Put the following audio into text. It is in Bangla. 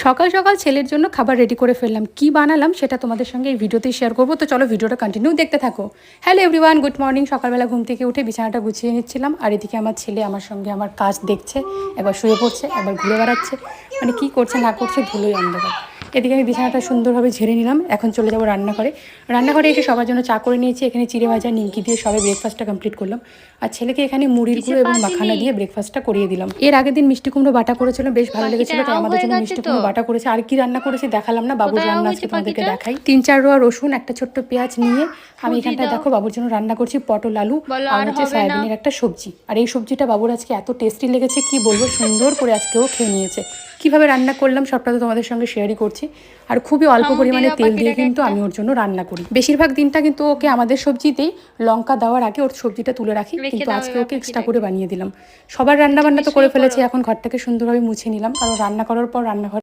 সকাল সকাল ছেলের জন্য খাবার রেডি করে ফেললাম। কি বানালাম সেটা তোমাদের সঙ্গে এই ভিডিওতেই শেয়ার করবো। তো চলো ভিডিওটা কন্টিনিউ দেখতে থাকো। Hello everyone, good morning. সকালবেলা ঘুম থেকে উঠে বিছানাটা গুছিয়ে নিচ্ছিলাম, আর এদিকে আমার ছেলে আমার সঙ্গে আমার কাজ দেখছে, একবার শুয়ে পড়ছে, একবার ঘুরে বেড়াচ্ছে, মানে কি করছে না করছে ধুলোই অন্ধকার। এদিকে আমি বিছানাটা সুন্দরভাবে ঝেড়ে নিলাম। এখন চলে যাবো রান্নাঘরে এসে সবার জন্য চা করে নিয়েছি। এখানে চিড়ে ভাজা নিমকি দিয়ে সবাই ব্রেকফাস্টটা কমপ্লিট করলাম, আর ছেলেকে এখানে মুড়ির গুঁড়ো এবং মাখানা দিয়ে ব্রেকফাস্টটা করিয়ে দিলাম। এর আগের দিন মিষ্টি কুমড়ো বাটা করেছিল, বেশ ভালো লেগেছিল, তাই আমাদের জন্য মিষ্টি কুমড়ো বাটা করেছে। আর কি রান্না করেছি দেখালাম না, বাবুর রান্না আজকে তোমাদেরকে দেখাই। 3-4 রোয়া রসুন, একটা ছোট্ট পেঁয়াজ নিয়ে আমি এখানটায় দেখো বাবুর জন্য রান্না করছি পটল আলু আর হচ্ছে সয়াবিনের একটা সবজি। আর এই সবজিটা বাবুর আজকে এত টেস্টি লেগেছে কি বলবো, সুন্দর করে আজকেও খেয়ে নিয়েছে। কিভাবে রান্না করলাম সবটা তো তোমাদের সঙ্গে শেয়ারই করছি। আর খুবই অল্প পরিমাণে তেল দিয়ে কিন্তু আমি ওর জন্য রান্না করি। বেশিরভাগ দিনটা কিন্তু ওকে আমাদের সবজিতেই লঙ্কা দেওয়ার আগে ওর সবজিটা তুলে রাখি, কিন্তু আজকে ওকে এক্সট্রা করে বানিয়ে দিলাম। সবার রান্না বান্না তো করে ফেলেছি, এখন ঘরটাকে সুন্দরভাবে মুছে নিলাম, কারণ রান্না করার পর রান্নাঘর